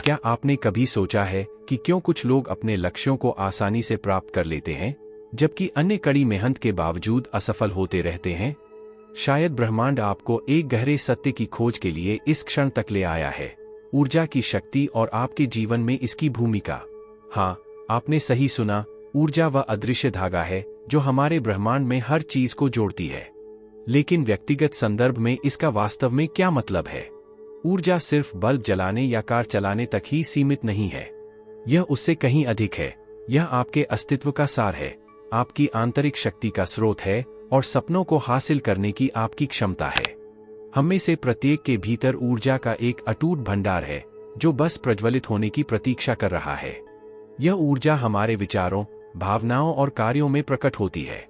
क्या आपने कभी सोचा है कि क्यों कुछ लोग अपने लक्ष्यों को आसानी से प्राप्त कर लेते हैं, जबकि अन्य कड़ी मेहनत के बावजूद असफल होते रहते हैं? शायद ब्रह्मांड आपको एक गहरे सत्य की खोज के लिए इस क्षण तक ले आया है, ऊर्जा की शक्ति और आपके जीवन में इसकी भूमिका। हाँ, आपने सही सुना, ऊर्जा वह अदृश्य धागा है जो हमारे ब्रह्मांड में हर चीज को जोड़ती है। लेकिन व्यक्तिगत संदर्भ में इसका वास्तव में क्या मतलब है? ऊर्जा सिर्फ बल्ब जलाने या कार चलाने तक ही सीमित नहीं है। यह उससे कहीं अधिक है। यह आपके अस्तित्व का सार है, आपकी आंतरिक शक्ति का स्रोत है और सपनों को हासिल करने की आपकी क्षमता है। हम में से प्रत्येक के भीतर ऊर्जा का एक अटूट भंडार है जो बस प्रज्वलित होने की प्रतीक्षा कर रहा है। यह ऊर्जा हमारे विचारों, भावनाओं और कार्यों में प्रकट होती है।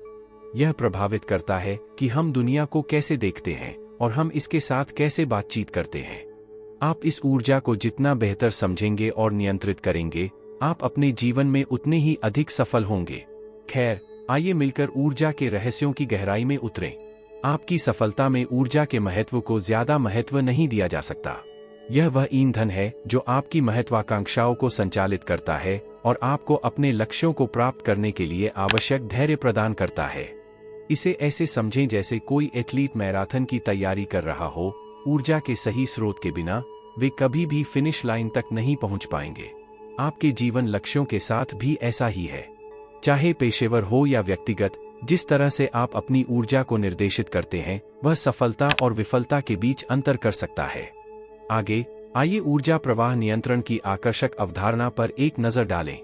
यह प्रभावित करता है कि हम दुनिया को कैसे देखते हैं और हम इसके साथ कैसे बातचीत करते हैं। आप इस ऊर्जा को जितना बेहतर समझेंगे और नियंत्रित करेंगे, आप अपने जीवन में उतने ही अधिक सफल होंगे। खैर, आइए मिलकर ऊर्जा के रहस्यों की गहराई में उतरें। आपकी सफलता में ऊर्जा के महत्व को ज्यादा महत्व नहीं दिया जा सकता। यह वह ईंधन है जो आपकी महत्वाकांक्षाओं को संचालित करता है और आपको अपने लक्ष्यों को प्राप्त करने के लिए आवश्यक धैर्य प्रदान करता है। इसे ऐसे समझें जैसे कोई एथलीट मैराथन की तैयारी कर रहा हो। ऊर्जा के सही स्रोत के बिना वे कभी भी फिनिश लाइन तक नहीं पहुंच पाएंगे। आपके जीवन लक्ष्यों के साथ भी ऐसा ही है। चाहे पेशेवर हो या व्यक्तिगत, जिस तरह से आप अपनी ऊर्जा को निर्देशित करते हैं, वह सफलता और विफलता के बीच अंतर कर सकता है। आगे आइए ऊर्जा प्रवाह नियंत्रण की आकर्षक अवधारणा पर एक नजर डालें।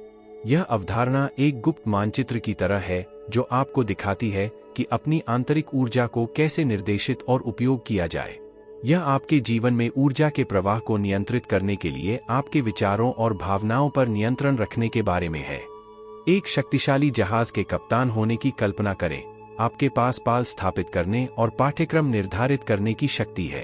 यह अवधारणा एक गुप्त मानचित्र की तरह है जो आपको दिखाती है कि अपनी आंतरिक ऊर्जा को कैसे निर्देशित और उपयोग किया जाए। यह आपके जीवन में ऊर्जा के प्रवाह को नियंत्रित करने के लिए आपके विचारों और भावनाओं पर नियंत्रण रखने के बारे में है। एक शक्तिशाली जहाज के कप्तान होने की कल्पना करें। आपके पास पाल स्थापित करने और पाठ्यक्रम निर्धारित करने की शक्ति है।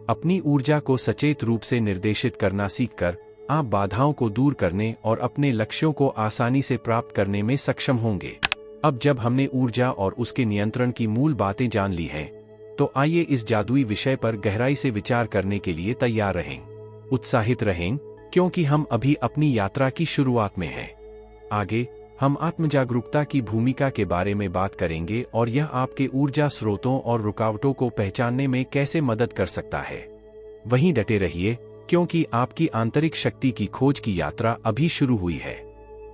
अपनी ऊर्जा को सचेत रूप से निर्देशित करना सीखकर आप बाधाओं को दूर करने और अपने लक्ष्यों को आसानी से प्राप्त करने में सक्षम होंगे। अब जब हमने ऊर्जा और उसके नियंत्रण की मूल बातें जान ली हैं, तो आइए इस जादुई विषय पर गहराई से विचार करने के लिए तैयार रहें। उत्साहित रहें, क्योंकि हम अभी अपनी यात्रा की शुरुआत में हैं। आगे हम आत्मजागरूकता की भूमिका के बारे में बात करेंगे और यह आपके ऊर्जा स्रोतों और रुकावटों को पहचानने में कैसे मदद कर सकता है। वहीं डटे रहिए, क्योंकि आपकी आंतरिक शक्ति की खोज की यात्रा अभी शुरू हुई है।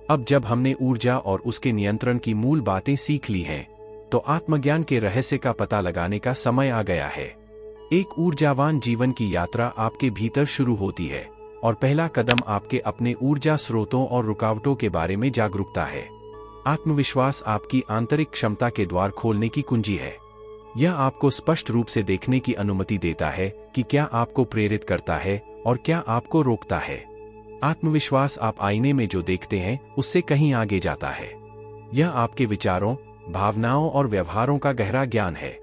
अब जब हमने ऊर्जा और उसके नियंत्रण की मूल बातें सीख ली हैं, तो आत्मज्ञान के रहस्य का पता लगाने का समय आ गया है। एक ऊर्जावान जीवन की यात्रा आपके भीतर शुरू होती है और पहला कदम आपके अपने ऊर्जा स्रोतों और रुकावटों के बारे में जागरूकता है। आत्मविश्वास आपकी आंतरिक क्षमता के द्वार खोलने की कुंजी है। यह आपको स्पष्ट रूप से देखने की अनुमति देता है कि क्या आपको प्रेरित करता है और क्या आपको रोकता है। आत्मविश्वास आप आईने में जो देखते हैं उससे कहीं आगे जाता है। यह आपके विचारों, भावनाओं और व्यवहारों का गहरा ज्ञान है।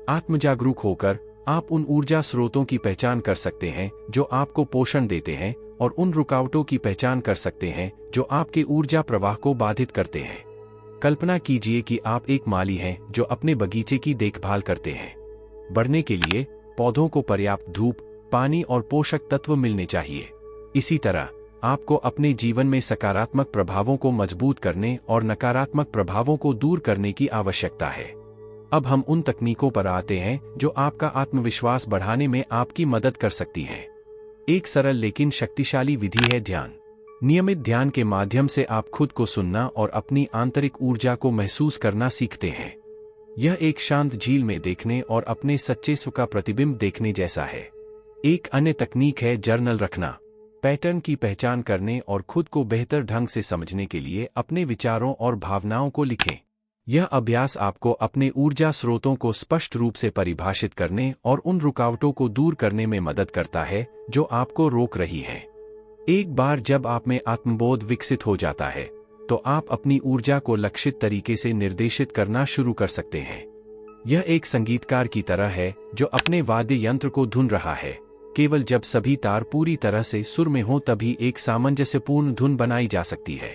आत्मजागरूक होकर आप उन ऊर्जा स्रोतों की पहचान कर सकते हैं जो आपको पोषण देते हैं और उन रुकावटों की पहचान कर सकते हैं जो आपके ऊर्जा प्रवाह को बाधित करते हैं। कल्पना कीजिए कि आप एक माली हैं जो अपने बगीचे की देखभाल करते हैं। बढ़ने के लिए पौधों को पर्याप्त धूप, पानी और पोषक तत्व मिलने चाहिए। इसी तरह आपको अपने जीवन में सकारात्मक प्रभावों को मजबूत करने और नकारात्मक प्रभावों को दूर करने की आवश्यकता है। अब हम उन तकनीकों पर आते हैं जो आपका आत्मविश्वास बढ़ाने में आपकी मदद कर सकती हैं। एक सरल लेकिन शक्तिशाली विधि है ध्यान। नियमित ध्यान के माध्यम से आप खुद को सुनना और अपनी आंतरिक ऊर्जा को महसूस करना सीखते हैं। यह एक शांत झील में देखने और अपने सच्चे स्व का प्रतिबिंब देखने जैसा है। एक अन्य तकनीक है जर्नल रखना। पैटर्न की पहचान करने और खुद को बेहतर ढंग से समझने के लिए अपने विचारों और भावनाओं को लिखें। यह अभ्यास आपको अपने ऊर्जा स्रोतों को स्पष्ट रूप से परिभाषित करने और उन रुकावटों को दूर करने में मदद करता है जो आपको रोक रही हैं। एक बार जब आप में आत्मबोध विकसित हो जाता है, तो आप अपनी ऊर्जा को लक्षित तरीके से निर्देशित करना शुरू कर सकते हैं। यह एक संगीतकार की तरह है जो अपने वाद्य यंत्र को धुन रहा है। केवल जब सभी तार पूरी तरह से सुर में हों तभी एक सामंजस्यपूर्ण धुन बनाई जा सकती है।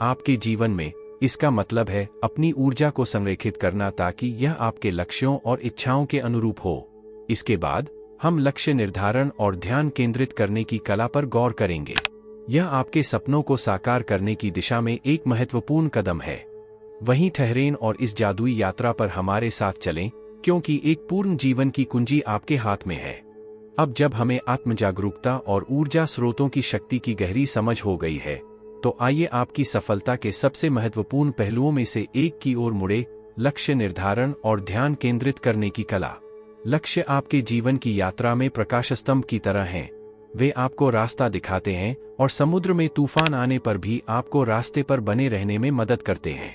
आपके जीवन में इसका मतलब है अपनी ऊर्जा को संरेखित करना ताकि यह आपके लक्ष्यों और इच्छाओं के अनुरूप हो। इसके बाद हम लक्ष्य निर्धारण और ध्यान केंद्रित करने की कला पर गौर करेंगे। यह आपके सपनों को साकार करने की दिशा में एक महत्वपूर्ण कदम है। वहीं ठहरें और इस जादुई यात्रा पर हमारे साथ चलें, क्योंकि एक पूर्ण जीवन की कुंजी आपके हाथ में है। अब जब हमें आत्मजागरूकता और ऊर्जा स्रोतों की शक्ति की गहरी समझ हो गई है, तो आइए आपकी सफलता के सबसे महत्वपूर्ण पहलुओं में से एक की ओर मुड़े, लक्ष्य निर्धारण और ध्यान केंद्रित करने की कला। लक्ष्य आपके जीवन की यात्रा में प्रकाशस्तंभ की तरह हैं। वे आपको रास्ता दिखाते हैं और समुद्र में तूफान आने पर भी आपको रास्ते पर बने रहने में मदद करते हैं।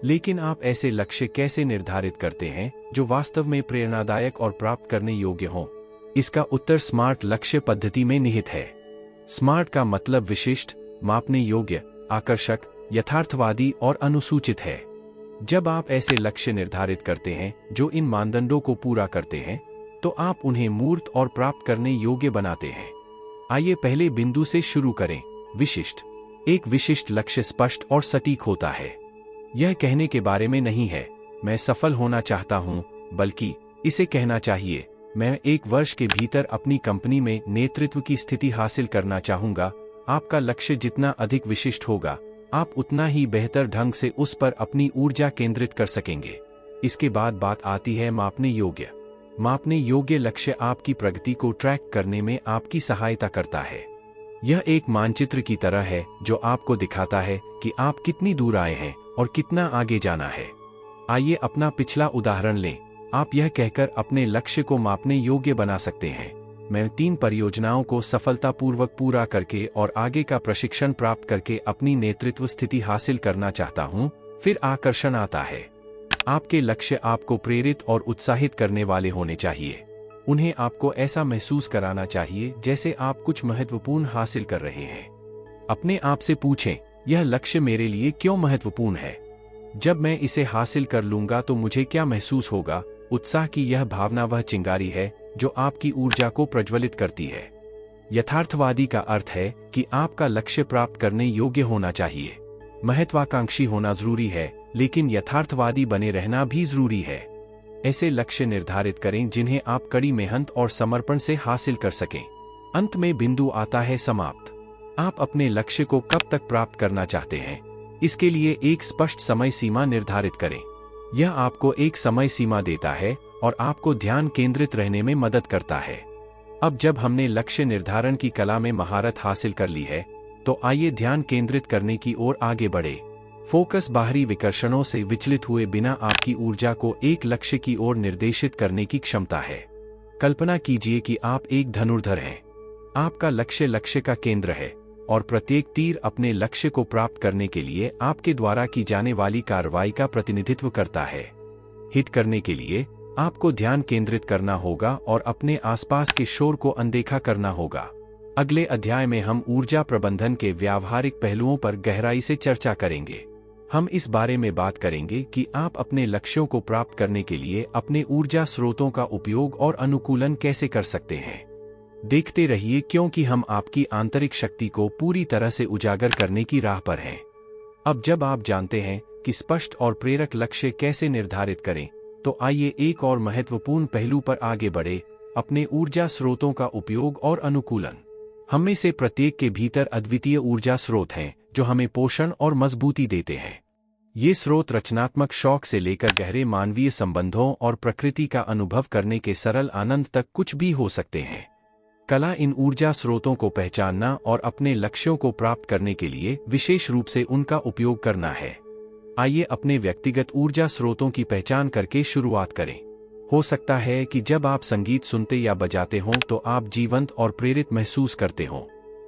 लेकिन आप ऐसे लक्ष्य कैसे निर्धारित करते हैं जो वास्तव में प्रेरणादायक और प्राप्त करने योग्य हों? इसका उत्तर स्मार्ट लक्ष्य पद्धति में निहित है। स्मार्ट का मतलब विशिष्ट, मापने योग्य, आकर्षक, यथार्थवादी और अनुसूचित है। जब आप ऐसे लक्ष्य निर्धारित करते हैं जो इन मानदंडों को पूरा करते हैं, तो आप उन्हें मूर्त और प्राप्त करने योग्य बनाते हैं। आइए पहले बिंदु से शुरू करें, विशिष्ट। एक विशिष्ट लक्ष्य स्पष्ट और सटीक होता है। यह कहने के बारे में नहीं है, मैं सफल होना चाहता हूं, बल्कि इसे कहना चाहिए, मैं 1 वर्ष के भीतर अपनी कंपनी में नेतृत्व की स्थिति हासिल करना चाहूंगा। आपका लक्ष्य जितना अधिक विशिष्ट होगा, आप उतना ही बेहतर ढंग से उस पर अपनी ऊर्जा केंद्रित कर सकेंगे। इसके बाद बात आती है मापने योग्य। मापने योग्य लक्ष्य आपकी प्रगति को ट्रैक करने में आपकी सहायता करता है। यह एक मानचित्र की तरह है जो आपको दिखाता है कि आप कितनी दूर आए हैं और कितना आगे जाना है। आइए अपना पिछला उदाहरण लें। आप यह कहकर अपने लक्ष्य को मापने योग्य बना सकते हैं, मैं 3 परियोजनाओं को सफलतापूर्वक पूरा करके और आगे का प्रशिक्षण प्राप्त करके अपनी नेतृत्व स्थिति हासिल करना चाहता हूं। फिर आकर्षण आता है। आपके लक्ष्य आपको प्रेरित और उत्साहित करने वाले होने चाहिए। उन्हें आपको ऐसा महसूस कराना चाहिए जैसे आप कुछ महत्वपूर्ण हासिल कर रहे हैं। अपने आप से पूछें, यह लक्ष्य मेरे लिए क्यों महत्वपूर्ण है? जब मैं इसे हासिल कर लूंगा तो मुझे क्या महसूस होगा? उत्साह की यह भावना वह चिंगारी है जो आपकी ऊर्जा को प्रज्वलित करती है। यथार्थवादी का अर्थ है कि आपका लक्ष्य प्राप्त करने योग्य होना चाहिए। महत्वाकांक्षी होना जरूरी है, लेकिन यथार्थवादी बने रहना भी जरूरी है। ऐसे लक्ष्य निर्धारित करें जिन्हें आप कड़ी मेहनत और समर्पण से हासिल कर सकें। अंत में बिंदु आता है समाप्त। आप अपने लक्ष्य को कब तक प्राप्त करना चाहते हैं, इसके लिए एक स्पष्ट समय सीमा निर्धारित करें। यह आपको एक समय सीमा देता है और आपको ध्यान केंद्रित रहने में मदद करता है। अब जब हमने लक्ष्य निर्धारण की कला में महारत हासिल कर ली है, तो आइए ध्यान केंद्रित करने की ओर आगे बढ़े। फोकस बाहरी विकर्षणों से विचलित हुए बिना आपकी ऊर्जा को एक लक्ष्य की ओर निर्देशित करने की क्षमता है। कल्पना कीजिए कि आप एक धनुर्धर हैं। आपका लक्ष्य लक्ष्य का केंद्र है और प्रत्येक तीर अपने लक्ष्य को प्राप्त करने के लिए आपके द्वारा की जाने वाली कार्रवाई का प्रतिनिधित्व करता है। हिट करने के लिए आपको ध्यान केंद्रित करना होगा और अपने आसपास के शोर को अनदेखा करना होगा। अगले अध्याय में हम ऊर्जा प्रबंधन के व्यावहारिक पहलुओं पर गहराई से चर्चा करेंगे। हम इस बारे में बात करेंगे कि आप अपने लक्ष्यों को प्राप्त करने के लिए अपने ऊर्जा स्रोतों का उपयोग और अनुकूलन कैसे कर सकते हैं। देखते रहिए, क्योंकि हम आपकी आंतरिक शक्ति को पूरी तरह से उजागर करने की राह पर हैं। अब जब आप जानते हैं कि स्पष्ट और प्रेरक लक्ष्य कैसे निर्धारित करें, तो आइए एक और महत्वपूर्ण पहलू पर आगे बढ़े, अपने ऊर्जा स्रोतों का उपयोग और अनुकूलन। हम में से प्रत्येक के भीतर अद्वितीय ऊर्जा स्रोत हैं जो हमें पोषण और मजबूती देते हैं। ये स्रोत रचनात्मक शौक से लेकर गहरे मानवीय संबंधों और प्रकृति का अनुभव करने के सरल आनंद तक कुछ भी हो सकते हैं। कला इन ऊर्जा स्रोतों को पहचानना और अपने लक्ष्यों को प्राप्त करने के लिए विशेष रूप से उनका उपयोग करना है। आइए अपने व्यक्तिगत ऊर्जा स्रोतों की पहचान करके शुरुआत करें। हो सकता है कि जब आप संगीत सुनते या बजाते हों तो आप जीवंत और प्रेरित महसूस करते हों।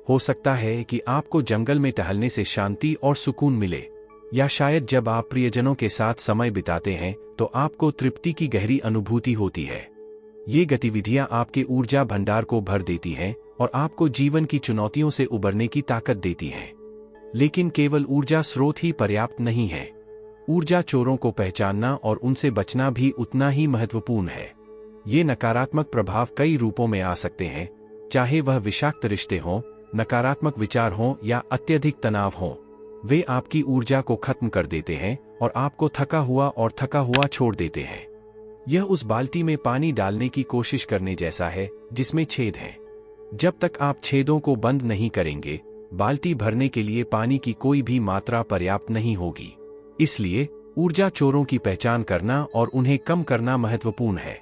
हो सकता है कि आपको जंगल में टहलने से शांति और सुकून मिले, या शायद जब आप प्रियजनों के साथ समय बिताते हैं तो आपको तृप्ति की गहरी अनुभूति होती है। ये गतिविधियां आपके ऊर्जा भंडार को भर देती हैं और आपको जीवन की चुनौतियों से उबरने की ताकत देती हैं। लेकिन केवल ऊर्जा स्रोत ही पर्याप्त नहीं है। ऊर्जा चोरों को पहचानना और उनसे बचना भी उतना ही महत्वपूर्ण है। ये नकारात्मक प्रभाव कई रूपों में आ सकते हैं, चाहे वह विषाक्त रिश्ते हों, नकारात्मक विचार हों या अत्यधिक तनाव हों। वे आपकी ऊर्जा को खत्म कर देते हैं और आपको थका हुआ छोड़ देते हैं। यह उस बाल्टी में पानी डालने की कोशिश करने जैसा है जिसमें छेद हैं। जब तक आप छेदों को बंद नहीं करेंगे, बाल्टी भरने के लिए पानी की कोई भी मात्रा पर्याप्त नहीं होगी। इसलिए ऊर्जा चोरों की पहचान करना और उन्हें कम करना महत्वपूर्ण है।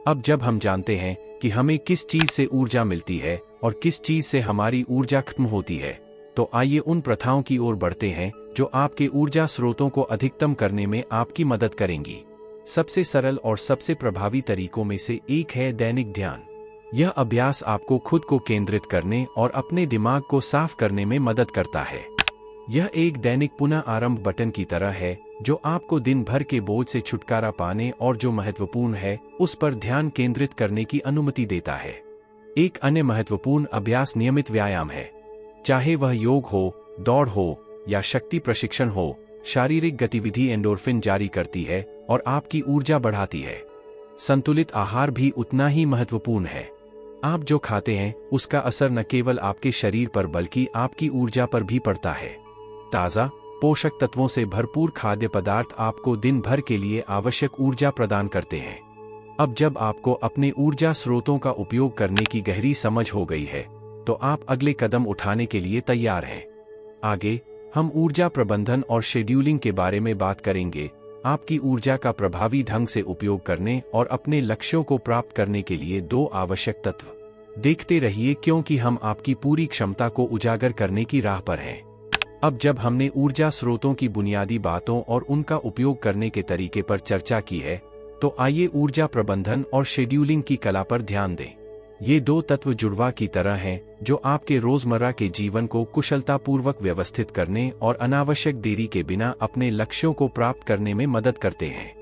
अब जब हम जानते हैं कि हमें किस चीज से ऊर्जा मिलती है और किस चीज से हमारी ऊर्जा खत्म होती है, तो आइए उन प्रथाओं की ओर बढ़ते हैं जो आपके ऊर्जा स्रोतों को अधिकतम करने में आपकी मदद करेंगी। सबसे सरल और सबसे प्रभावी तरीकों में से एक है दैनिक ध्यान। यह अभ्यास आपको खुद को केंद्रित करने और अपने दिमाग को साफ करने में मदद करता है। यह एक दैनिक पुनः आरंभ बटन की तरह है जो आपको दिन भर के बोझ से छुटकारा पाने और जो महत्वपूर्ण है उस पर ध्यान केंद्रित करने की अनुमति देता है। एक अन्य महत्वपूर्ण अभ्यास नियमित व्यायाम है। चाहे वह योग हो, दौड़ हो या शक्ति प्रशिक्षण हो, शारीरिक गतिविधि एंडोर्फिन जारी करती है और आपकी ऊर्जा बढ़ाती है। संतुलित आहार भी उतना ही महत्वपूर्ण है। आप जो खाते हैं उसका असर न केवल आपके शरीर पर बल्कि आपकी ऊर्जा पर भी पड़ता है। ताज़ा, पोषक तत्वों से भरपूर खाद्य पदार्थ आपको दिन भर के लिए आवश्यक ऊर्जा प्रदान करते हैं। अब जब आपको अपने ऊर्जा स्रोतों का उपयोग करने की गहरी समझ हो गई है, तो आप अगले कदम उठाने के लिए तैयार हैं। आगे हम ऊर्जा प्रबंधन और शेड्यूलिंग के बारे में बात करेंगे। आपकी ऊर्जा का प्रभावी ढंग से उपयोग करने और अपने लक्ष्यों को प्राप्त करने के लिए 2 आवश्यक तत्व। देखते रहिए क्योंकि हम आपकी पूरी क्षमता को उजागर करने की राह पर हैं। अब जब हमने ऊर्जा स्रोतों की बुनियादी बातों और उनका उपयोग करने के तरीके पर चर्चा की है, तो आइए ऊर्जा प्रबंधन और शेड्यूलिंग की कला पर ध्यान दें। ये 2 तत्व जुड़वा की तरह हैं जो आपके रोजमर्रा के जीवन को कुशलतापूर्वक व्यवस्थित करने और अनावश्यक देरी के बिना अपने लक्ष्यों को प्राप्त करने में मदद करते हैं।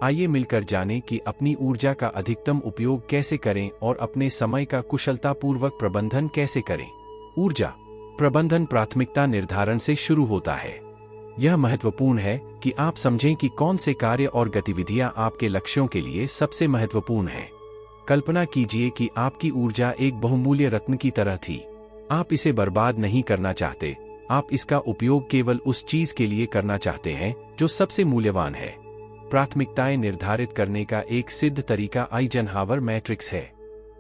आइए मिलकर जानें कि अपनी ऊर्जा का अधिकतम उपयोग कैसे करें और अपने समय का कुशलतापूर्वक प्रबंधन कैसे करें। ऊर्जा प्रबंधन प्राथमिकता निर्धारण से शुरू होता है। यह महत्वपूर्ण है कि आप समझें कि कौन से कार्य और गतिविधियां आपके लक्ष्यों के लिए सबसे महत्वपूर्ण हैं। कल्पना कीजिए कि आपकी ऊर्जा एक बहुमूल्य रत्न की तरह थी। आप इसे बर्बाद नहीं करना चाहते, आप इसका उपयोग केवल उस चीज के लिए करना चाहते हैं जो सबसे मूल्यवान है। प्राथमिकताएं निर्धारित करने का एक सिद्ध तरीका आइजनहावर मैट्रिक्स है।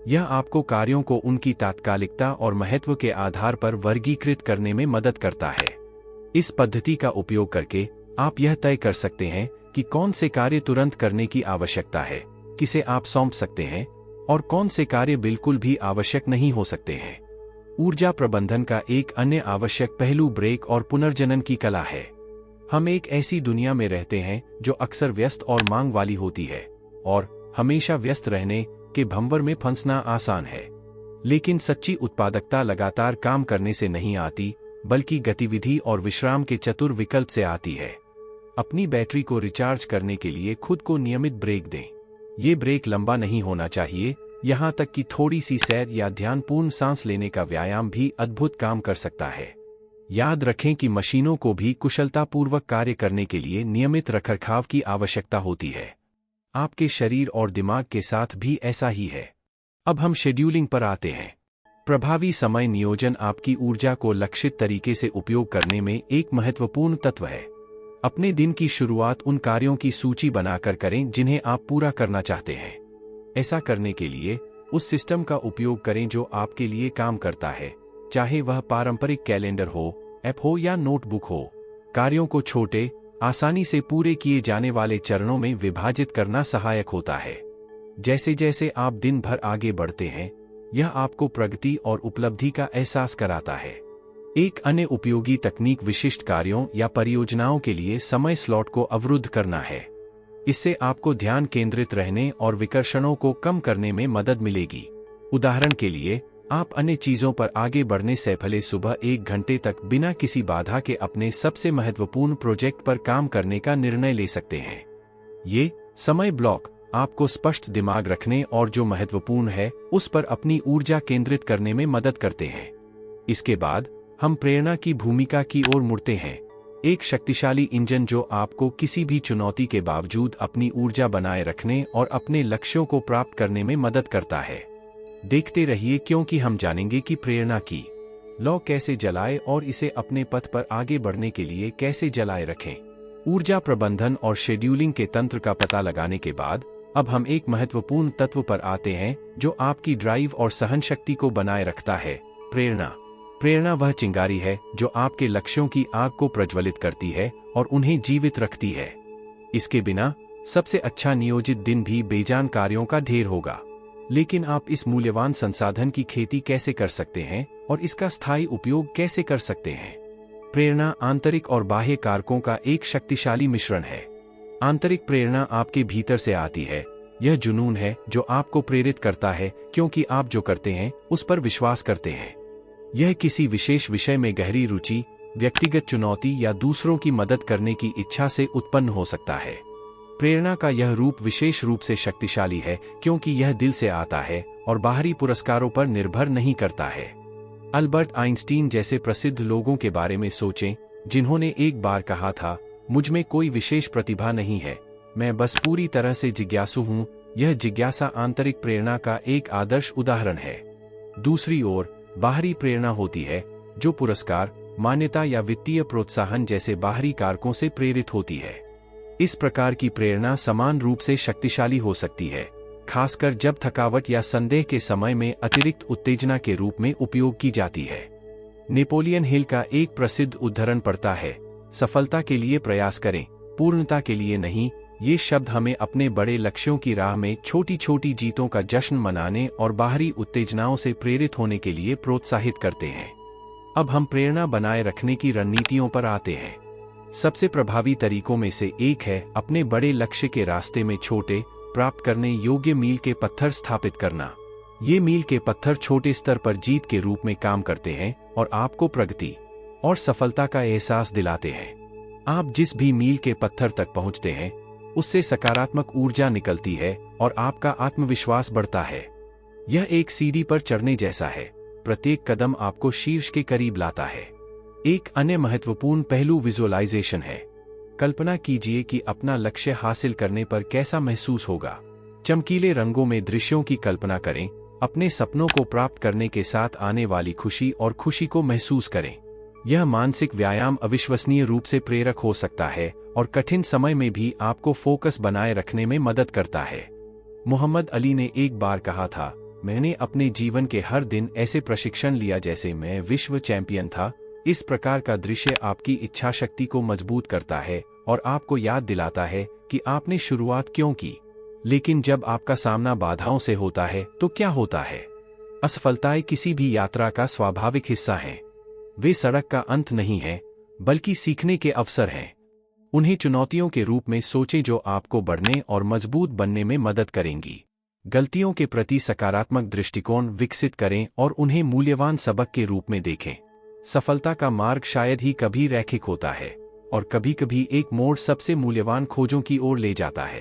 यह आपको कार्यों को उनकी तात्कालिकता और महत्व के आधार पर वर्गीकृत करने में मदद करता है। इस पद्धति का उपयोग करके आप यह तय कर सकते हैं कि कौन से कार्य तुरंत करने की आवश्यकता है, किसे आप सौंप सकते हैं और कौन से कार्य बिल्कुल भी आवश्यक नहीं हो सकते हैं। ऊर्जा प्रबंधन का एक अन्य आवश्यक पहलू ब्रेक और पुनर्जनन की कला है। हम एक ऐसी दुनिया में रहते हैं जो अक्सर व्यस्त और मांग वाली होती है, और हमेशा व्यस्त रहने के भंवर में फंसना आसान है। लेकिन सच्ची उत्पादकता लगातार काम करने से नहीं आती, बल्कि गतिविधि और विश्राम के चतुर विकल्प से आती है। अपनी बैटरी को रिचार्ज करने के लिए खुद को नियमित ब्रेक दें। ये ब्रेक लंबा नहीं होना चाहिए, यहाँ तक कि थोड़ी सी सैर या ध्यानपूर्ण सांस लेने का व्यायाम भी अद्भुत काम कर सकता है। याद रखें कि मशीनों को भी कुशलतापूर्वक कार्य करने के लिए नियमित रखरखाव की आवश्यकता होती है। आपके शरीर और दिमाग के साथ भी ऐसा ही है। अब हम शेड्यूलिंग पर आते हैं। प्रभावी समय नियोजन आपकी ऊर्जा को लक्षित तरीके से उपयोग करने में एक महत्वपूर्ण तत्व है। अपने दिन की शुरुआत उन कार्यों की सूची बनाकर करें जिन्हें आप पूरा करना चाहते हैं। ऐसा करने के लिए उस सिस्टम का उपयोग करें जो आपके लिए काम करता है, चाहे वह पारंपरिक कैलेंडर हो, ऐप हो या नोटबुक हो। कार्यों को छोटे, आसानी से पूरे किए जाने वाले चरणों में विभाजित करना सहायक होता है। जैसे जैसे आप दिन भर आगे बढ़ते हैं, यह आपको प्रगति और उपलब्धि का एहसास कराता है। एक अन्य उपयोगी तकनीक विशिष्ट कार्यों या परियोजनाओं के लिए समय स्लॉट को अवरुद्ध करना है। इससे आपको ध्यान केंद्रित रहने और विकर्षणों को कम करने में मदद मिलेगी। उदाहरण के लिए, आप अन्य चीजों पर आगे बढ़ने से पहले सुबह 1 घंटे तक बिना किसी बाधा के अपने सबसे महत्वपूर्ण प्रोजेक्ट पर काम करने का निर्णय ले सकते हैं। ये समय ब्लॉक आपको स्पष्ट दिमाग रखने और जो महत्वपूर्ण है उस पर अपनी ऊर्जा केंद्रित करने में मदद करते हैं। इसके बाद हम प्रेरणा की भूमिका की ओर मुड़ते हैं। एक शक्तिशाली इंजन जो आपको किसी भी चुनौती के बावजूद अपनी ऊर्जा बनाए रखने और अपने लक्ष्यों को प्राप्त करने में मदद करता है। देखते रहिए क्योंकि हम जानेंगे कि प्रेरणा की लौ कैसे जलाए और इसे अपने पथ पर आगे बढ़ने के लिए कैसे जलाए रखें। ऊर्जा प्रबंधन और शेड्यूलिंग के तंत्र का पता लगाने के बाद अब हम एक महत्वपूर्ण तत्व पर आते हैं जो आपकी ड्राइव और सहनशक्ति को बनाए रखता है, प्रेरणा। प्रेरणा वह चिंगारी है जो आपके लक्ष्यों की आग को प्रज्वलित करती है और उन्हें जीवित रखती है। इसके बिना सबसे अच्छा नियोजित दिन भी बेजान कार्यों का ढेर होगा। लेकिन आप इस मूल्यवान संसाधन की खेती कैसे कर सकते हैं और इसका स्थायी उपयोग कैसे कर सकते हैं? प्रेरणा आंतरिक और बाह्य कारकों का एक शक्तिशाली मिश्रण है। आंतरिक प्रेरणा आपके भीतर से आती है। यह जुनून है जो आपको प्रेरित करता है क्योंकि आप जो करते हैं उस पर विश्वास करते हैं। यह किसी विशेष विषय में गहरी रुचि, व्यक्तिगत चुनौती या दूसरों की मदद करने की इच्छा से उत्पन्न हो सकता है। प्रेरणा का यह रूप विशेष रूप से शक्तिशाली है क्योंकि यह दिल से आता है और बाहरी पुरस्कारों पर निर्भर नहीं करता है। अल्बर्ट आइंस्टीन जैसे प्रसिद्ध लोगों के बारे में सोचें, जिन्होंने एक बार कहा था, मुझ में कोई विशेष प्रतिभा नहीं है, मैं बस पूरी तरह से जिज्ञासु हूं। यह जिज्ञासा आंतरिक प्रेरणा का एक आदर्श उदाहरण है। दूसरी ओर बाहरी प्रेरणा होती है जो पुरस्कार, मान्यता या वित्तीय प्रोत्साहन जैसे बाहरी कारकों से प्रेरित होती है। इस प्रकार की प्रेरणा समान रूप से शक्तिशाली हो सकती है, खासकर जब थकावट या संदेह के समय में अतिरिक्त उत्तेजना के रूप में उपयोग की जाती है। नेपोलियन हिल का एक प्रसिद्ध उद्धरण पढ़ता है, सफलता के लिए प्रयास करें, पूर्णता के लिए नहीं। ये शब्द हमें अपने बड़े लक्ष्यों की राह में छोटी छोटी जीतों का जश्न मनाने और बाहरी उत्तेजनाओं से प्रेरित होने के लिए प्रोत्साहित करते हैं। अब हम प्रेरणा बनाए रखने की रणनीतियों पर आते हैं। सबसे प्रभावी तरीकों में से एक है अपने बड़े लक्ष्य के रास्ते में छोटे, प्राप्त करने योग्य मील के पत्थर स्थापित करना। ये मील के पत्थर छोटे स्तर पर जीत के रूप में काम करते हैं और आपको प्रगति और सफलता का एहसास दिलाते हैं। आप जिस भी मील के पत्थर तक पहुंचते हैं, उससे सकारात्मक ऊर्जा निकलती है और आपका आत्मविश्वास बढ़ता है। यह एक सीढ़ी पर चढ़ने जैसा है, प्रत्येक कदम आपको शीर्ष के करीब लाता है। एक अन्य महत्वपूर्ण पहलू विजुअलाइजेशन है। कल्पना कीजिए कि अपना लक्ष्य हासिल करने पर कैसा महसूस होगा। चमकीले रंगों में दृश्यों की कल्पना करें, अपने सपनों को प्राप्त करने के साथ आने वाली खुशी और खुशी को महसूस करें। यह मानसिक व्यायाम अविश्वसनीय रूप से प्रेरक हो सकता है और कठिन समय में भी आपको फोकस बनाए रखने में मदद करता है। मोहम्मद अली ने एक बार कहा था, मैंने अपने जीवन के हर दिन ऐसे प्रशिक्षण लिया जैसे मैं विश्व चैंपियन था। इस प्रकार का दृश्य आपकी इच्छा शक्ति को मजबूत करता है और आपको याद दिलाता है कि आपने शुरुआत क्यों की। लेकिन जब आपका सामना बाधाओं से होता है तो क्या होता है? असफलताएं किसी भी यात्रा का स्वाभाविक हिस्सा हैं। वे सड़क का अंत नहीं है, बल्कि सीखने के अवसर हैं। उन्हें चुनौतियों के रूप में सोचें जो आपको बढ़ने और मजबूत बनने में मदद करेंगी। गलतियों के प्रति सकारात्मक दृष्टिकोण विकसित करें और उन्हें मूल्यवान सबक के रूप में देखें। सफलता का मार्ग शायद ही कभी रैखिक होता है और कभी-कभी एक मोड़ सबसे मूल्यवान खोजों की ओर ले जाता है।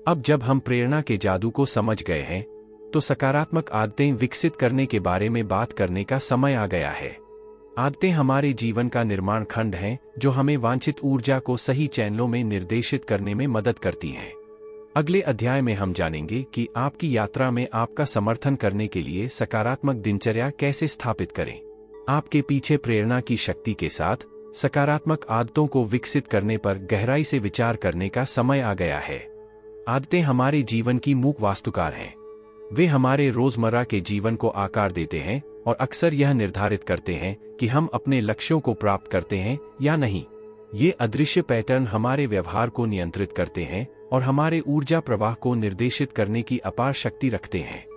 अब जब हम प्रेरणा के जादू को समझ गए हैं, तो सकारात्मक आदतें विकसित करने के बारे में बात करने का समय आ गया है। आदतें हमारे जीवन का निर्माण खंड हैं जो हमें वांछित ऊर्जा को सही चैनलों में निर्देशित करने में मदद करती हैं। अगले अध्याय में हम जानेंगे कि आपकी यात्रा में आपका समर्थन करने के लिए सकारात्मक दिनचर्या कैसे स्थापित करें। आपके पीछे प्रेरणा की शक्ति के साथ सकारात्मक आदतों को विकसित करने पर गहराई से विचार करने का समय आ गया है। आदतें हमारे जीवन की मूक वास्तुकार हैं। वे हमारे रोजमर्रा के जीवन को आकार देते हैं और अक्सर यह निर्धारित करते हैं कि हम अपने लक्ष्यों को प्राप्त करते हैं या नहीं। ये अदृश्य पैटर्न हमारे व्यवहार को नियंत्रित करते हैं और हमारे ऊर्जा प्रवाह को निर्देशित करने की अपार शक्ति रखते हैं।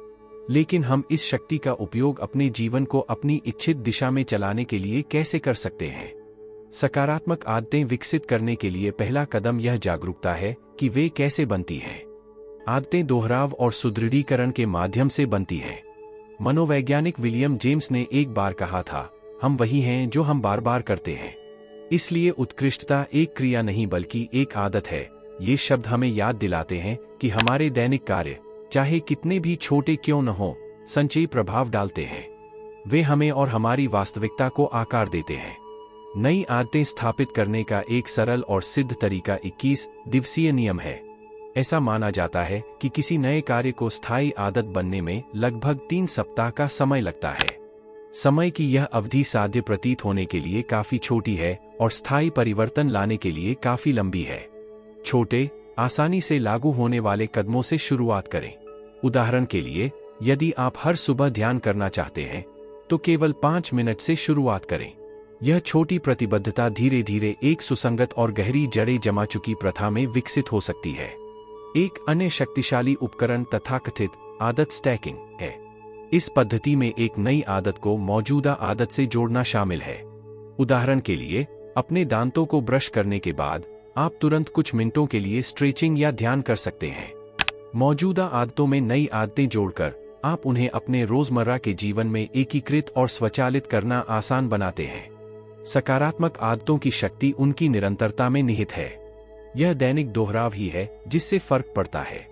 लेकिन हम इस शक्ति का उपयोग अपने जीवन को अपनी इच्छित दिशा में चलाने के लिए कैसे कर सकते हैं? सकारात्मक आदतें विकसित करने के लिए पहला कदम यह जागरूकता है कि वे कैसे बनती हैं। आदतें दोहराव और सुदृढ़ीकरण के माध्यम से बनती हैं। मनोवैज्ञानिक विलियम जेम्स ने एक बार कहा था, हम वही हैं जो हम बार बार करते हैं। इसलिए उत्कृष्टता एक क्रिया नहीं बल्कि एक आदत है। ये शब्द हमें याद दिलाते हैं कि हमारे दैनिक कार्य, चाहे कितने भी छोटे क्यों न हो, संचयी प्रभाव डालते हैं। वे हमें और हमारी वास्तविकता को आकार देते हैं। नई आदतें स्थापित करने का एक सरल और सिद्ध तरीका 21 दिवसीय नियम है। ऐसा माना जाता है कि किसी नए कार्य को स्थायी आदत बनने में लगभग 3 सप्ताह का समय लगता है। समय की यह अवधि साध्य प्रतीत होने के लिए काफी छोटी है और स्थायी परिवर्तन लाने के लिए काफी लंबी है। छोटे, आसानी से लागू होने वाले कदमों से शुरुआत करें। उदाहरण के लिए, यदि आप हर सुबह ध्यान करना चाहते हैं, तो केवल 5 मिनट से शुरुआत करें। यह छोटी प्रतिबद्धता धीरे धीरे एक सुसंगत और गहरी जड़ें जमा चुकी प्रथा में विकसित हो सकती है। एक अन्य शक्तिशाली उपकरण तथाकथित आदत स्टैकिंग है। इस पद्धति में एक नई आदत को मौजूदा आदत से जोड़ना शामिल है। उदाहरण के लिए, अपने दांतों को ब्रश करने के बाद आप तुरंत कुछ मिनटों के लिए स्ट्रेचिंग या ध्यान कर सकते हैं। मौजूदा आदतों में नई आदतें जोड़कर आप उन्हें अपने रोजमर्रा के जीवन में एकीकृत और स्वचालित करना आसान बनाते हैं। सकारात्मक आदतों की शक्ति उनकी निरंतरता में निहित है। यह दैनिक दोहराव ही है जिससे फर्क पड़ता है।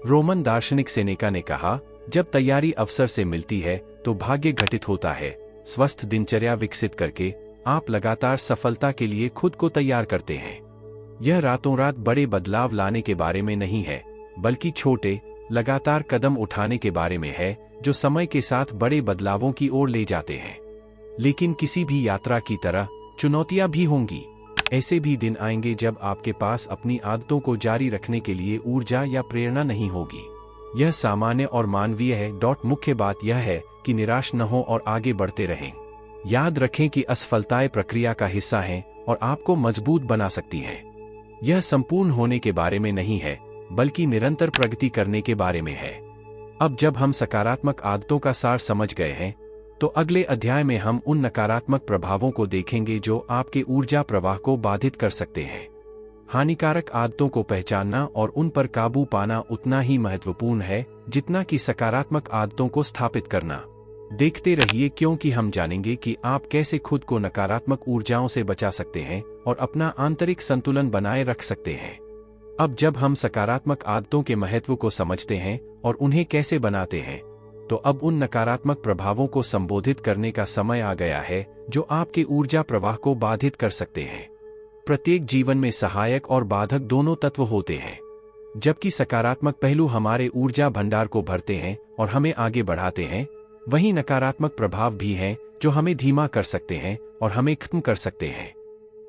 रोमन दार्शनिक सेनेका ने कहा, जब तैयारी अवसर से मिलती है तो भाग्य घटित होता है। स्वस्थ दिनचर्या विकसित करके आप लगातार सफलता के लिए खुद को तैयार करते हैं। यह रातों रात बड़े बदलाव लाने के बारे में नहीं है, बल्कि छोटे लगातार कदम उठाने के बारे में है, जो समय के साथ बड़े बदलावों की ओर ले जाते हैं। लेकिन किसी भी यात्रा की तरह चुनौतियां भी होंगी। ऐसे भी दिन आएंगे जब आपके पास अपनी आदतों को जारी रखने के लिए ऊर्जा या प्रेरणा नहीं होगी। यह सामान्य और मानवीय है। मुख्य बात यह है कि निराश न हो और आगे बढ़ते रहें। याद रखें कि असफलताएं प्रक्रिया का हिस्सा हैं और आपको मजबूत बना सकती हैं। यह संपूर्ण होने के बारे में नहीं है, बल्कि निरंतर प्रगति करने के बारे में है। अब जब हम सकारात्मक आदतों का सार समझ गए हैं, तो अगले अध्याय में हम उन नकारात्मक प्रभावों को देखेंगे जो आपके ऊर्जा प्रवाह को बाधित कर सकते हैं। हानिकारक आदतों को पहचानना और उन पर काबू पाना उतना ही महत्वपूर्ण है जितना कि सकारात्मक आदतों को स्थापित करना। देखते रहिए, क्योंकि हम जानेंगे कि आप कैसे खुद को नकारात्मक ऊर्जाओं से बचा सकते हैं और अपना आंतरिक संतुलन बनाए रख सकते हैं। अब जब हम सकारात्मक आदतों के महत्व को समझते हैं और उन्हें कैसे बनाते हैं, तो अब उन नकारात्मक प्रभावों को संबोधित करने का समय आ गया है जो आपके ऊर्जा प्रवाह को बाधित कर सकते हैं। प्रत्येक जीवन में सहायक और बाधक दोनों तत्व होते हैं। जबकि सकारात्मक पहलू हमारे ऊर्जा भंडार को भरते हैं और हमें आगे बढ़ाते हैं, वहीं नकारात्मक प्रभाव भी हैं जो हमें धीमा कर सकते हैं और हमें खत्म कर सकते हैं।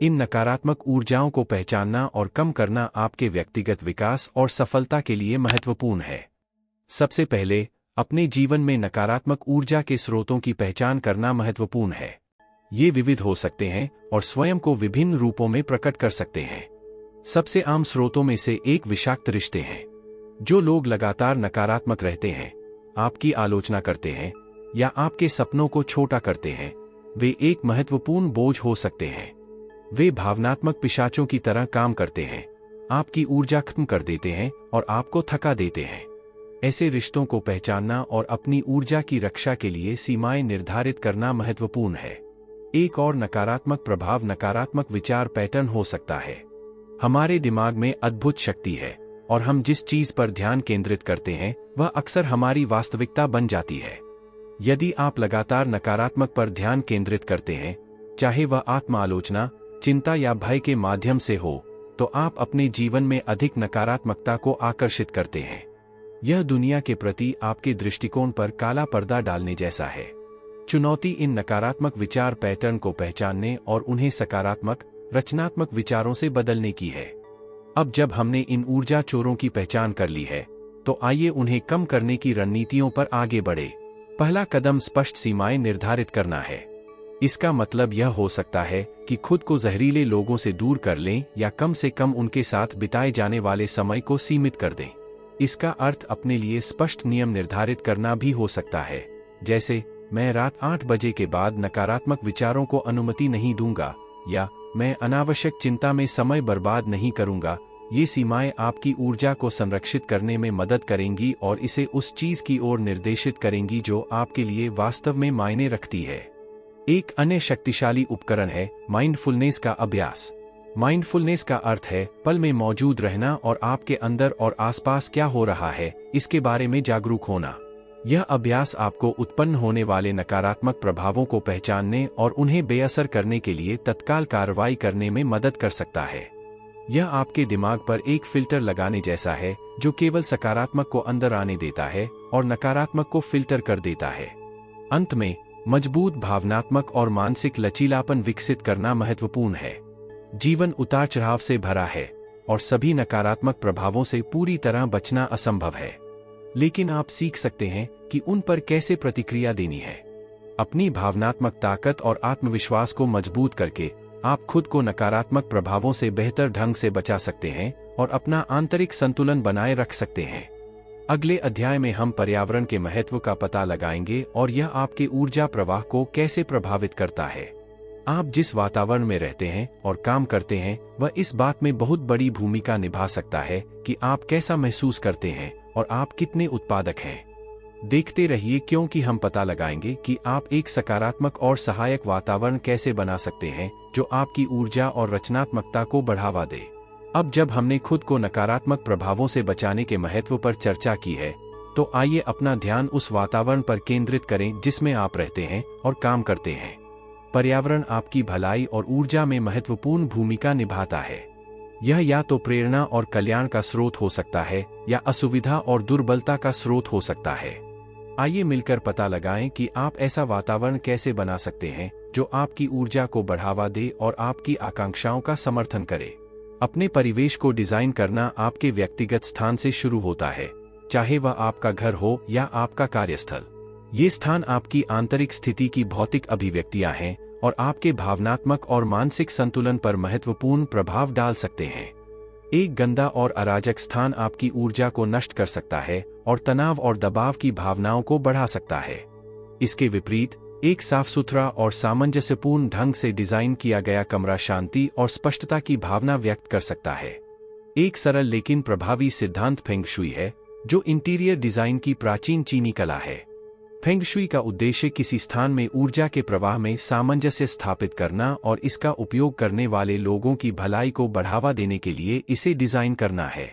इन नकारात्मक ऊर्जाओं को पहचानना और कम करना आपके व्यक्तिगत विकास और सफलता के लिए महत्वपूर्ण है। सबसे पहले, अपने जीवन में नकारात्मक ऊर्जा के स्रोतों की पहचान करना महत्वपूर्ण है। ये विविध हो सकते हैं और स्वयं को विभिन्न रूपों में प्रकट कर सकते हैं। सबसे आम स्रोतों में से एक विषाक्त रिश्ते हैं। जो लोग लगातार नकारात्मक रहते हैं, आपकी आलोचना करते हैं या आपके सपनों को छोटा करते हैं, वे एक महत्वपूर्ण बोझ हो सकते हैं। वे भावनात्मक पिशाचों की तरह काम करते हैं, आपकी ऊर्जा खत्म कर देते हैं और आपको थका देते हैं। ऐसे रिश्तों को पहचानना और अपनी ऊर्जा की रक्षा के लिए सीमाएं निर्धारित करना महत्वपूर्ण है। एक और नकारात्मक प्रभाव नकारात्मक विचार पैटर्न हो सकता है। हमारे दिमाग में अद्भुत शक्ति है और हम जिस चीज पर ध्यान केंद्रित करते हैं वह अक्सर हमारी वास्तविकता बन जाती है। यदि आप लगातार नकारात्मक पर ध्यान केंद्रित करते हैं, चाहे वह आत्म-आलोचना, चिंता या भय के माध्यम से हो, तो आप अपने जीवन में अधिक नकारात्मकता को आकर्षित करते हैं। यह दुनिया के प्रति आपके दृष्टिकोण पर काला पर्दा डालने जैसा है। चुनौती इन नकारात्मक विचार पैटर्न को पहचानने और उन्हें सकारात्मक, रचनात्मक विचारों से बदलने की है। अब जब हमने इन ऊर्जा चोरों की पहचान कर ली है, तो आइए उन्हें कम करने की रणनीतियों पर आगे बढ़े। पहला कदम स्पष्ट सीमाएं निर्धारित करना है। इसका मतलब यह हो सकता है कि खुद को जहरीले लोगों से दूर कर लें या कम से कम उनके साथ बिताए जाने वाले समय को सीमित कर दें। इसका अर्थ अपने लिए स्पष्ट नियम निर्धारित करना भी हो सकता है, जैसे मैं रात 8 बजे के बाद नकारात्मक विचारों को अनुमति नहीं दूंगा या मैं अनावश्यक चिंता में समय बर्बाद नहीं करूंगा। ये सीमाएं आपकी ऊर्जा को संरक्षित करने में मदद करेंगी और इसे उस चीज की ओर निर्देशित करेंगी जो आपके लिए वास्तव में मायने रखती है। एक अन्य शक्तिशाली उपकरण है माइंडफुलनेस का अभ्यास। माइंडफुलनेस का अर्थ है पल में मौजूद रहना और आपके अंदर और आसपास क्या हो रहा है इसके बारे में जागरूक होना। यह अभ्यास आपको उत्पन्न होने वाले नकारात्मक प्रभावों को पहचानने और उन्हें बेअसर करने के लिए तत्काल कार्रवाई करने में मदद कर सकता है। यह आपके दिमाग पर एक फिल्टर लगाने जैसा है जो केवल सकारात्मक को अंदर आने देता है और नकारात्मक को फिल्टर कर देता है। अंत में, मजबूत भावनात्मक और मानसिक लचीलापन विकसित करना महत्वपूर्ण है। जीवन उतार चढ़ाव से भरा है और सभी नकारात्मक प्रभावों से पूरी तरह बचना असंभव है, लेकिन आप सीख सकते हैं कि उन पर कैसे प्रतिक्रिया देनी है। अपनी भावनात्मक ताकत और आत्मविश्वास को मजबूत करके आप खुद को नकारात्मक प्रभावों से बेहतर ढंग से बचा सकते हैं और अपना आंतरिक संतुलन बनाए रख सकते हैं। अगले अध्याय में हम पर्यावरण के महत्व का पता लगाएंगे और यह आपके ऊर्जा प्रवाह को कैसे प्रभावित करता है। आप जिस वातावरण में रहते हैं और काम करते हैं वह इस बात में बहुत बड़ी भूमिका निभा सकता है कि आप कैसा महसूस करते हैं और आप कितने उत्पादक हैं। देखते रहिए, क्योंकि हम पता लगाएंगे कि आप एक सकारात्मक और सहायक वातावरण कैसे बना सकते हैं जो आपकी ऊर्जा और रचनात्मकता को बढ़ावा दे। अब जब हमने खुद को नकारात्मक प्रभावों से बचाने के महत्व पर चर्चा की है, तो आइए अपना ध्यान उस वातावरण पर केंद्रित करें जिसमें आप रहते हैं और काम करते हैं। पर्यावरण आपकी भलाई और ऊर्जा में महत्वपूर्ण भूमिका निभाता है। यह या तो प्रेरणा और कल्याण का स्रोत हो सकता है या असुविधा और दुर्बलता का स्रोत हो सकता है। आइए मिलकर पता लगाएं कि आप ऐसा वातावरण कैसे बना सकते हैं जो आपकी ऊर्जा को बढ़ावा दे और आपकी आकांक्षाओं का समर्थन करे। अपने परिवेश को डिजाइन करना आपके व्यक्तिगत स्थान से शुरू होता है, चाहे वह आपका घर हो या आपका कार्यस्थल। ये स्थान आपकी आंतरिक स्थिति की भौतिक अभिव्यक्तियां हैं और आपके भावनात्मक और मानसिक संतुलन पर महत्वपूर्ण प्रभाव डाल सकते हैं। एक गंदा और अराजक स्थान आपकी ऊर्जा को नष्ट कर सकता है और तनाव और दबाव की भावनाओं को बढ़ा सकता है। इसके विपरीत एक साफ सुथरा और सामंजस्यपूर्ण ढंग से डिजाइन किया गया कमरा शांति और स्पष्टता की भावना व्यक्त कर सकता है। एक सरल लेकिन प्रभावी सिद्धांत फेंग शुई है, जो इंटीरियर डिजाइन की प्राचीन चीनी कला है। फेंग शुई का उद्देश्य किसी स्थान में ऊर्जा के प्रवाह में सामंजस्य स्थापित करना और इसका उपयोग करने वाले लोगों की भलाई को बढ़ावा देने के लिए इसे डिजाइन करना है।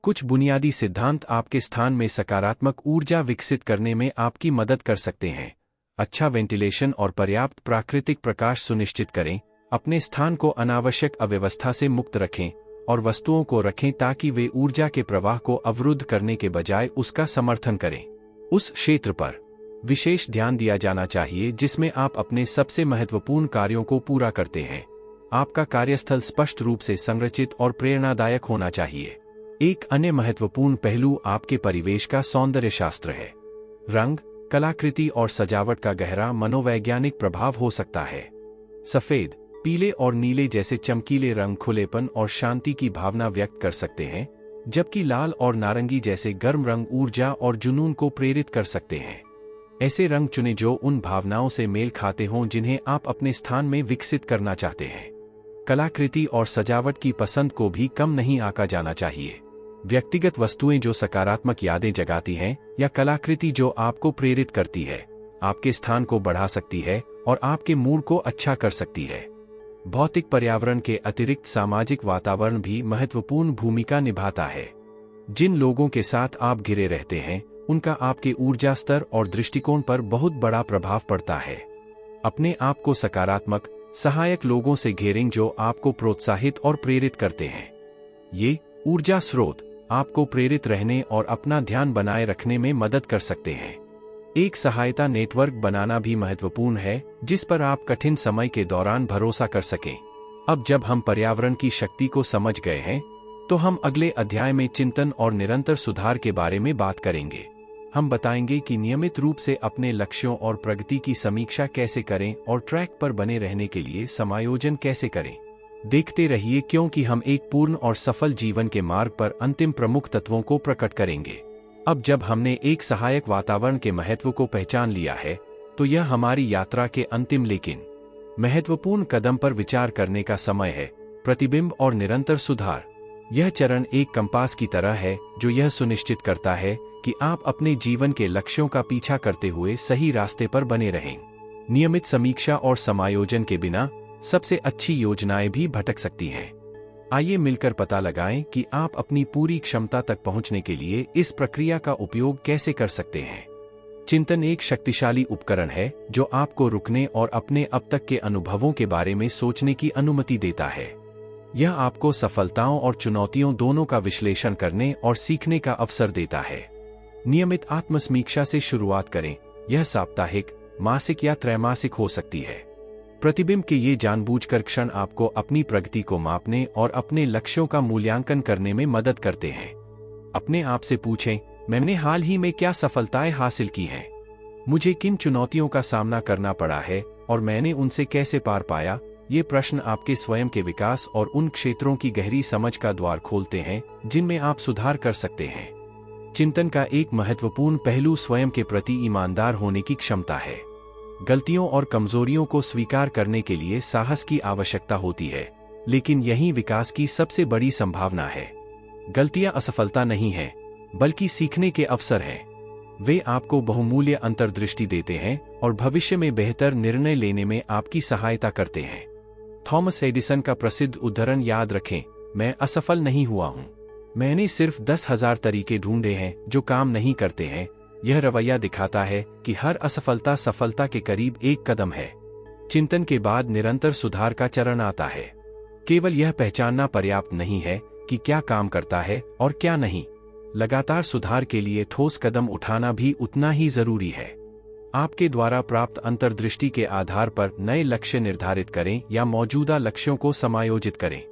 कुछ बुनियादी सिद्धांत आपके स्थान में सकारात्मक ऊर्जा विकसित करने में आपकी मदद कर सकते हैं। अच्छा वेंटिलेशन और पर्याप्त प्राकृतिक प्रकाश सुनिश्चित करें। अपने स्थान को अनावश्यक अव्यवस्था से मुक्त रखें और वस्तुओं को रखें ताकि वे ऊर्जा के प्रवाह को अवरुद्ध करने के बजाय उसका समर्थन करें। उस क्षेत्र पर विशेष ध्यान दिया जाना चाहिए जिसमें आप अपने सबसे महत्वपूर्ण कार्यों को पूरा करते हैं। आपका कार्यस्थल स्पष्ट रूप से संरचित और प्रेरणादायक होना चाहिए। एक अन्य महत्वपूर्ण पहलू आपके परिवेश का सौंदर्य शास्त्र है। रंग, कलाकृति और सजावट का गहरा मनोवैज्ञानिक प्रभाव हो सकता है। सफेद, पीले और नीले जैसे चमकीले रंग खुलेपन और शांति की भावना व्यक्त कर सकते हैं, जबकि लाल और नारंगी जैसे गर्म रंग ऊर्जा और जुनून को प्रेरित कर सकते हैं। ऐसे रंग चुनें जो उन भावनाओं से मेल खाते हों जिन्हें आप अपने स्थान में विकसित करना चाहते हैं। कलाकृति और सजावट की पसंद को भी कम नहीं आंका जाना चाहिए। व्यक्तिगत वस्तुएं जो सकारात्मक यादें जगाती हैं या कलाकृति जो आपको प्रेरित करती है, आपके स्थान को बढ़ा सकती है और आपके मूड को अच्छा कर सकती है। भौतिक पर्यावरण के अतिरिक्त सामाजिक वातावरण भी महत्वपूर्ण भूमिका निभाता है। जिन लोगों के साथ आप घिरे रहते हैं उनका आपके ऊर्जा स्तर और दृष्टिकोण पर बहुत बड़ा प्रभाव पड़ता है। अपने आप को सकारात्मक, सहायक लोगों से घेरें जो आपको प्रोत्साहित और प्रेरित करते हैं। ये ऊर्जा स्रोत आपको प्रेरित रहने और अपना ध्यान बनाए रखने में मदद कर सकते हैं। एक सहायता नेटवर्क बनाना भी महत्वपूर्ण है जिस पर आप कठिन समय के दौरान भरोसा कर सकें। अब जब हम पर्यावरण की शक्ति को समझ गए हैं, तो हम अगले अध्याय में चिंतन और निरंतर सुधार के बारे में बात करेंगे। हम बताएंगे कि नियमित रूप से अपने लक्ष्यों और प्रगति की समीक्षा कैसे करें और ट्रैक पर बने रहने के लिए समायोजन कैसे करें। देखते रहिए, क्योंकि हम एक पूर्ण और सफल जीवन के मार्ग पर अंतिम प्रमुख तत्वों को प्रकट करेंगे। अब जब हमने एक सहायक वातावरण के महत्व को पहचान लिया है, तो यह हमारी यात्रा के अंतिम लेकिन महत्वपूर्ण कदम पर विचार करने का समय है, प्रतिबिंब और निरंतर सुधार। यह चरण एक कंपास की तरह है जो यह सुनिश्चित करता है कि आप अपने जीवन के लक्ष्यों का पीछा करते हुए सही रास्ते पर बने रहें। नियमित समीक्षा और समायोजन के बिना सबसे अच्छी योजनाएं भी भटक सकती हैं। आइए मिलकर पता लगाएं कि आप अपनी पूरी क्षमता तक पहुंचने के लिए इस प्रक्रिया का उपयोग कैसे कर सकते हैं। चिंतन एक शक्तिशाली उपकरण है जो आपको रुकने और अपने अब तक के अनुभवों के बारे में सोचने की अनुमति देता है। यह आपको सफलताओं और चुनौतियों दोनों का विश्लेषण करने और सीखने का अवसर देता है। नियमित आत्मसमीक्षा से शुरुआत करें। यह साप्ताहिक, मासिक या त्रैमासिक हो सकती है। प्रतिबिंब के ये जानबूझकर क्षण आपको अपनी प्रगति को मापने और अपने लक्ष्यों का मूल्यांकन करने में मदद करते हैं। अपने आप से पूछें, मैंने हाल ही में क्या सफलताएं हासिल की हैं? मुझे किन चुनौतियों का सामना करना पड़ा है और मैंने उनसे कैसे पार पाया? ये प्रश्न आपके स्वयं के विकास और उन क्षेत्रों की गहरी समझ का द्वार खोलते हैं जिनमें आप सुधार कर सकते हैं। चिंतन का एक महत्वपूर्ण पहलू स्वयं के प्रति ईमानदार होने की क्षमता है। गलतियों और कमजोरियों को स्वीकार करने के लिए साहस की आवश्यकता होती है, लेकिन यही विकास की सबसे बड़ी संभावना है। गलतियां असफलता नहीं हैं, बल्कि सीखने के अवसर हैं। वे आपको बहुमूल्य अंतर्दृष्टि देते हैं और भविष्य में बेहतर निर्णय लेने में आपकी सहायता करते हैं। थॉमस एडिसन का प्रसिद्ध उद्धरण याद रखें, मैं असफल नहीं हुआ हूं, मैंने सिर्फ 10,000 तरीके ढूंढे हैं जो काम नहीं करते हैं। यह रवैया दिखाता है कि हर असफलता सफलता के करीब एक कदम है। चिंतन के बाद निरंतर सुधार का चरण आता है। केवल यह पहचानना पर्याप्त नहीं है कि क्या काम करता है और क्या नहीं। लगातार सुधार के लिए ठोस कदम उठाना भी उतना ही जरूरी है। आपके द्वारा प्राप्त अंतर्दृष्टि के आधार पर नए लक्ष्य निर्धारित करें या मौजूदा लक्ष्यों को समायोजित करें।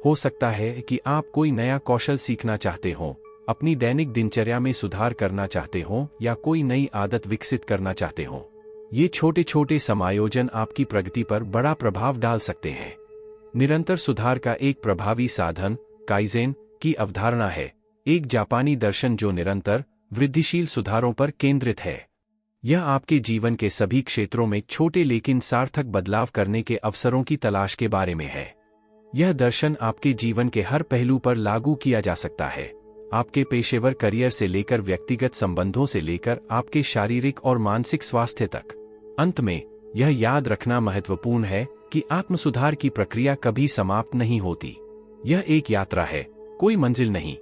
हो सकता है कि आप कोई नया कौशल सीखना चाहते हो, अपनी दैनिक दिनचर्या में सुधार करना चाहते हो या कोई नई आदत विकसित करना चाहते हो। ये छोटे छोटे समायोजन आपकी प्रगति पर बड़ा प्रभाव डाल सकते हैं। निरंतर सुधार का एक प्रभावी साधन काइज़ेन की अवधारणा है, एक जापानी दर्शन जो निरंतर वृद्धिशील सुधारों पर केंद्रित है। यह आपके जीवन के सभी क्षेत्रों में छोटे लेकिन सार्थक बदलाव करने के अवसरों की तलाश के बारे में है। यह दर्शन आपके जीवन के हर पहलू पर लागू किया जा सकता है, आपके पेशेवर करियर से लेकर व्यक्तिगत संबंधों से लेकर आपके शारीरिक और मानसिक स्वास्थ्य तक। अंत में यह याद रखना महत्वपूर्ण है कि आत्मसुधार की प्रक्रिया कभी समाप्त नहीं होती। यह एक यात्रा है, कोई मंजिल नहीं।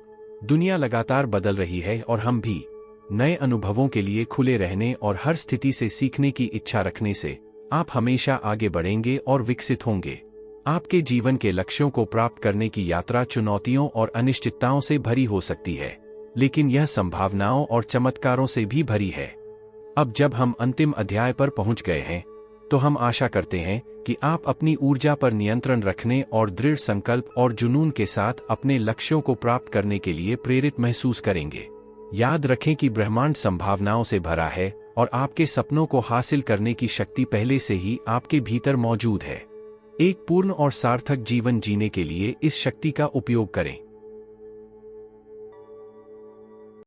दुनिया लगातार बदल रही है और हम भी। नए अनुभवों के लिए खुले रहने और हर स्थिति से सीखने की इच्छा रखने से आप हमेशा आगे बढ़ेंगे और विकसित होंगे। आपके जीवन के लक्ष्यों को प्राप्त करने की यात्रा चुनौतियों और अनिश्चितताओं से भरी हो सकती है, लेकिन यह संभावनाओं और चमत्कारों से भी भरी है। अब जब हम अंतिम अध्याय पर पहुंच गए हैं, तो हम आशा करते हैं कि आप अपनी ऊर्जा पर नियंत्रण रखने और दृढ़ संकल्प और जुनून के साथ अपने लक्ष्यों को प्राप्त करने के लिए प्रेरित महसूस करेंगे। याद रखें कि ब्रह्मांड संभावनाओं से भरा है और आपके सपनों को हासिल करने की शक्ति पहले से ही आपके भीतर मौजूद है। एक पूर्ण और सार्थक जीवन जीने के लिए इस शक्ति का उपयोग करें।